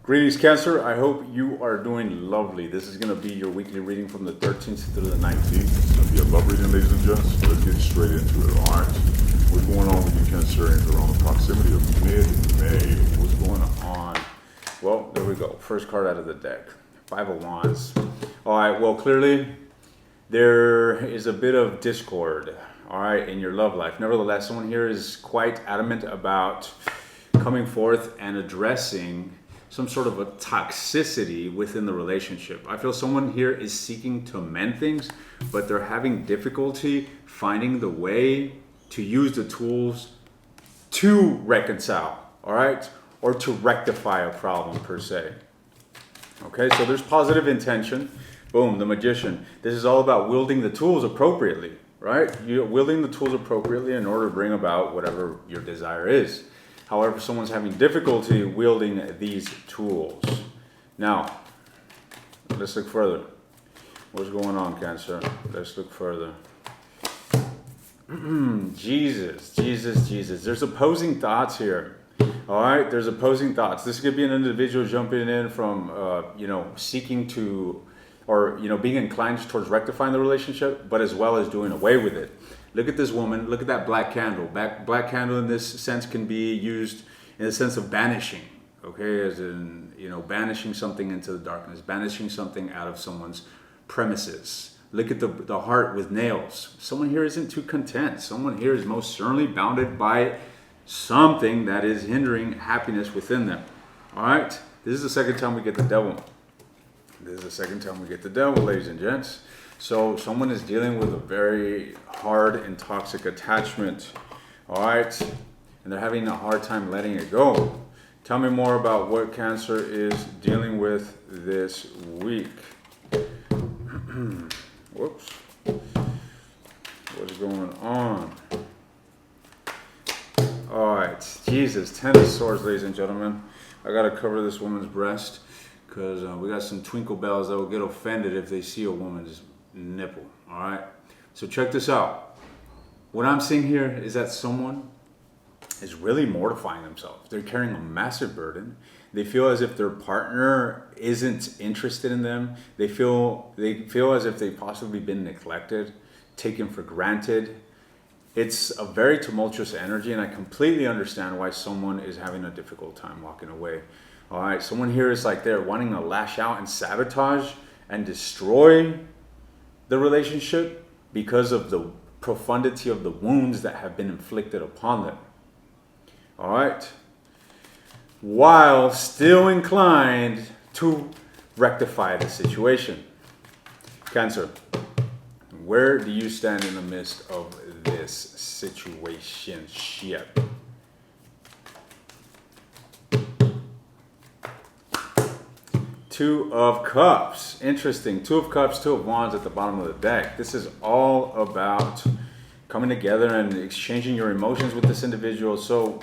Greetings, Cancer. I hope you are doing lovely. This is going to be your weekly reading from the 13th through the 19th. It's going to be a love reading, ladies and gents. Let's get straight into it, all right? What's going on with you, Cancerians, around the proximity of mid-May? What's going on? Well, there we go. First card out of the deck. Five of Wands. All right, well, clearly there is a bit of discord, all right, in your love life. Nevertheless, someone here is quite adamant about coming forth and addressing some sort of a toxicity within the relationship. I feel someone here is seeking to mend things, but they're having difficulty finding the way to use the tools to reconcile, all right? Or to rectify a problem per se. Okay, so there's positive intention. Boom, the Magician. This is all about wielding the tools appropriately, right? You're wielding the tools appropriately in order to bring about whatever your desire is. However, someone's having difficulty wielding these tools. Now, let's look further. What's going on, Cancer? Let's look further. Jesus. There's opposing thoughts here. All right, there's opposing thoughts. This could be an individual jumping in from, seeking to, or, being inclined towards rectifying the relationship, but as well as doing away with it. Look at this woman. Look at that black candle. Black candle in this sense can be used in the sense of banishing. Okay, as in, banishing something into the darkness, banishing something out of someone's premises. Look at the heart with nails. Someone here isn't too content. Someone here is most certainly bounded by something that is hindering happiness within them. All right, this is the second time we get the devil. Ladies and gents. So someone is dealing with a very hard and toxic attachment, all right? And they're having a hard time letting it go. Tell me more about what Cancer is dealing with this week. Whoops. What's going on? All right, Jesus, Ten of Swords, ladies and gentlemen. I got to cover this woman's breast because we got some twinkle bells that will get offended if they see a woman's nipple. All right, so check this out. What I'm seeing here is that someone is really mortifying themselves. They're carrying a massive burden. They feel as if their partner isn't interested in them. They feel as if they've possibly been neglected, taken for granted. It's a very tumultuous energy, and I completely understand why someone is having a difficult time walking away. All right, someone here is like they're wanting to lash out and sabotage and destroy the relationship because of the profundity of the wounds that have been inflicted upon them. All right. While still inclined to rectify the situation. Cancer, where do you stand in the midst of this situationship? Two of Cups. Interesting. Two of Cups, Two of Wands at the bottom of the deck. This is all about coming together and exchanging your emotions with this individual. So,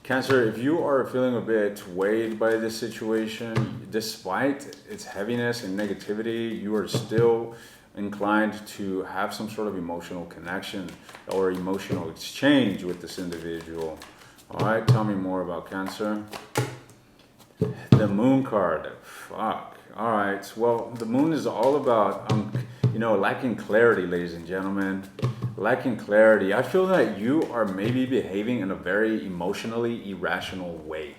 Cancer, if you are feeling a bit weighed by this situation, despite its heaviness and negativity, you are still inclined to have some sort of emotional connection or emotional exchange with this individual. All right, tell me more about Cancer. The Moon card. Fuck. All right. Well, the Moon is all about, lacking clarity, ladies and gentlemen. Lacking clarity. I feel that you are maybe behaving in a very emotionally irrational way.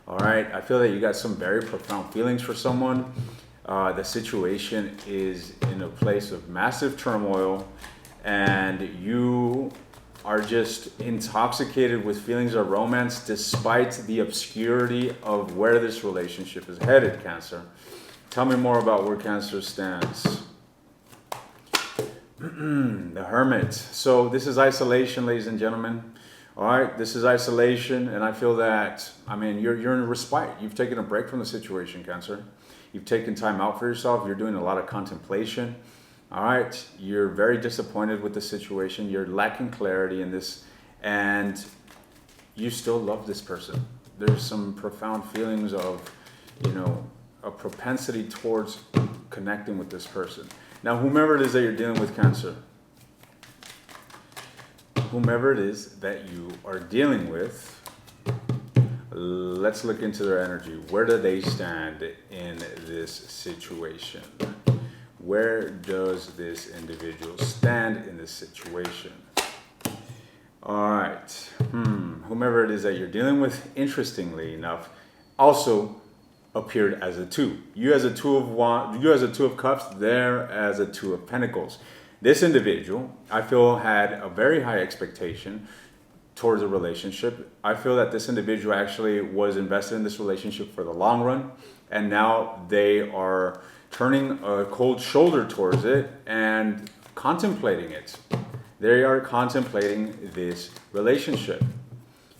All right. I feel that you got some very profound feelings for someone. The situation is in a place of massive turmoil, and you are just intoxicated with feelings of romance despite the obscurity of where this relationship is headed, Cancer. Tell me more about where Cancer stands. The Hermit. So this is isolation, ladies and gentlemen. All right, this is isolation, and I feel that, you're in respite. You've taken a break from the situation, Cancer. You've taken time out for yourself. You're doing a lot of contemplation. All right, you're very disappointed with the situation. You're lacking clarity in this, and you still love this person. There's some profound feelings of, a propensity towards connecting with this person. Now, whomever it is that you're dealing with, Cancer, whomever it is that you are dealing with, Let's look into their energy. Where do they stand in this situation? Where does this individual stand in this situation? All right. Whomever it is that you're dealing with, interestingly enough, also appeared as a 2. You as a 2 of wands, you as a 2 of cups, there as a 2 of pentacles. This individual, I feel, had a very high expectation towards a relationship. I feel that this individual actually was invested in this relationship for the long run, and now they are turning a cold shoulder towards it and contemplating it. They are contemplating this relationship.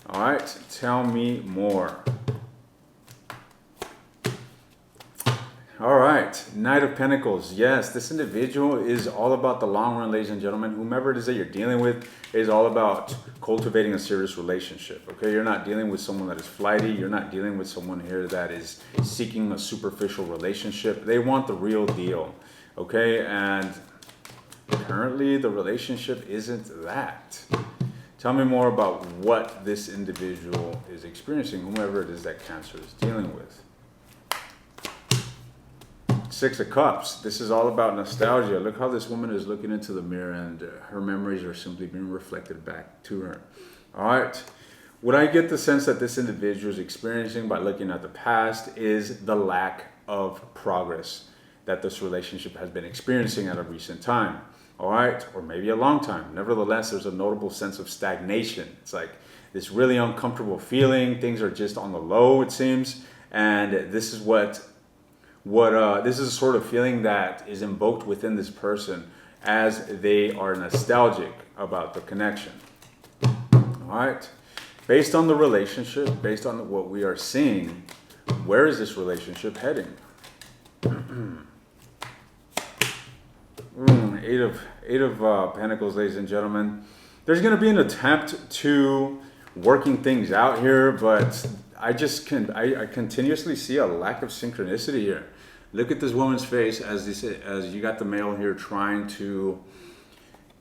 All right, tell me more. All right, Knight of Pentacles. Yes, this individual is all about the long run, ladies and gentlemen. Whomever it is that you're dealing with is all about cultivating a serious relationship. Okay, you're not dealing with someone that is flighty. You're not dealing with someone here that is seeking a superficial relationship. They want the real deal. Okay, and currently the relationship isn't that. Tell me more about what this individual is experiencing, whomever it is that Cancer is dealing with. 6 of Cups. This is all about nostalgia. Look how this woman is looking into the mirror, and her memories are simply being reflected back to her. All right. What I get the sense that this individual is experiencing by looking at the past is the lack of progress that this relationship has been experiencing at a recent time. All right. Or maybe a long time. Nevertheless, there's a notable sense of stagnation. It's like this really uncomfortable feeling. Things are just on the low, it seems. And this is this is a sort of feeling that is invoked within this person as they are nostalgic about the connection. All right. Based on the relationship, based on what we are seeing, where is this relationship heading? Eight of Pentacles, ladies and gentlemen. There's going to be an attempt to working things out here, but I continuously see a lack of synchronicity here. Look at this woman's face as you got the male here trying to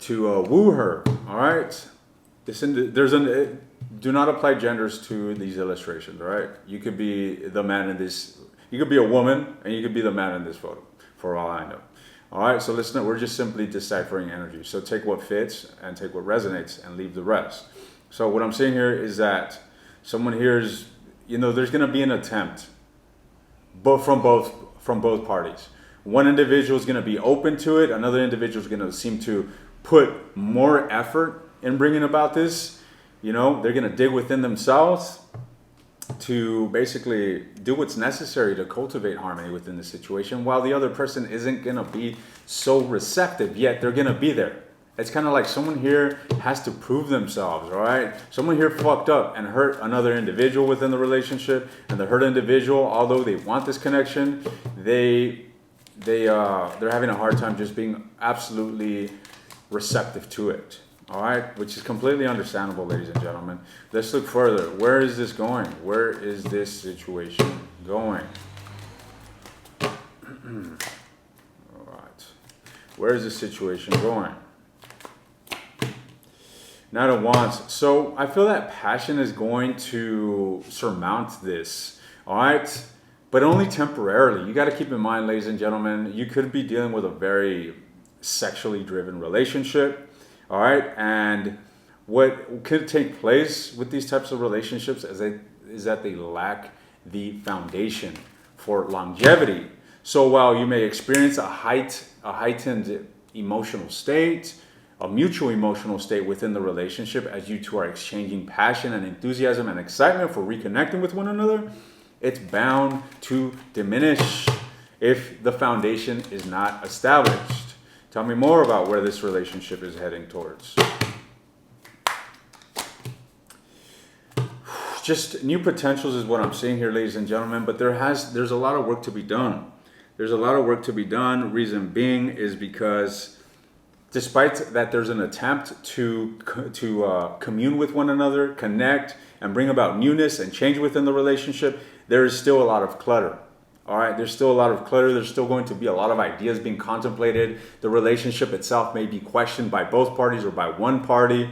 woo her. All right. Do not apply genders to these illustrations. All right. You could be the man in this. You could be a woman, and you could be the man in this photo, for all I know. All right. So listen. We're just simply deciphering energy. So take what fits and take what resonates, and leave the rest. So what I'm saying here is that someone here is, there's going to be an attempt, but from both parties. One individual is going to be open to it. Another individual is going to seem to put more effort in bringing about this. They're going to dig within themselves to basically do what's necessary to cultivate harmony within the situation, while the other person isn't going to be so receptive, yet they're going to be there. It's kind of like someone here has to prove themselves, all right? Someone here fucked up and hurt another individual within the relationship, and the hurt individual, although they want this connection, they're having a hard time just being absolutely receptive to it, all right? Which is completely understandable, ladies and gentlemen. Let's look further. Where is this going? Where is this situation going? All right. Where is this situation going? Knight of Wands. So I feel that passion is going to surmount this, all right? But only temporarily. You got to keep in mind, ladies and gentlemen, you could be dealing with a very sexually driven relationship, all right? And what could take place with these types of relationships is that they lack the foundation for longevity. So while you may experience a heightened emotional state, a mutual emotional state within the relationship as you two are exchanging passion and enthusiasm and excitement for reconnecting with one another, it's bound to diminish if the foundation is not established. Tell me more about where this relationship is heading towards. Just new potentials is what I'm seeing here, ladies and gentlemen, but there's a lot of work to be done. There's a lot of work to be done. Reason being is because despite that there's an attempt to commune with one another, connect, and bring about newness and change within the relationship, there is still a lot of clutter. All right, there's still a lot of clutter. There's still going to be a lot of ideas being contemplated. The relationship itself may be questioned by both parties or by one party.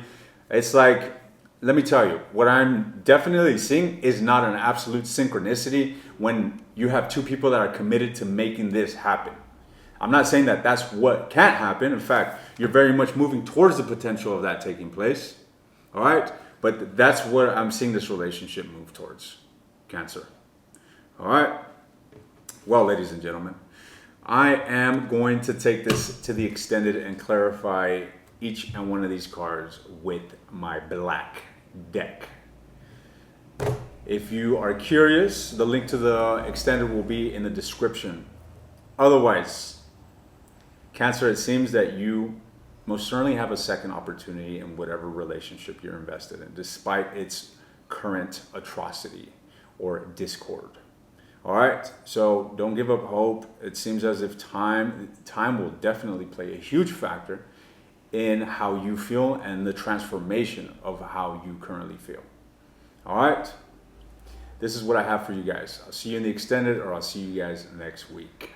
It's like let me tell you, what I'm definitely seeing is not an absolute synchronicity when you have two people that are committed to making this happen. I'm not saying that that's what can't happen. In fact, you're very much moving towards the potential of that taking place. All right? But that's what I'm seeing this relationship move towards, Cancer. All right? Well, ladies and gentlemen, I am going to take this to the extended and clarify each and one of these cards with my black deck. If you are curious, the link to the extended will be in the description. Otherwise, Cancer, it seems that you most certainly have a second opportunity in whatever relationship you're invested in, despite its current atrocity or discord. All right, so don't give up hope. It seems as if time will definitely play a huge factor in how you feel and the transformation of how you currently feel. All right, this is what I have for you guys. I'll see you in the extended, or I'll see you guys next week.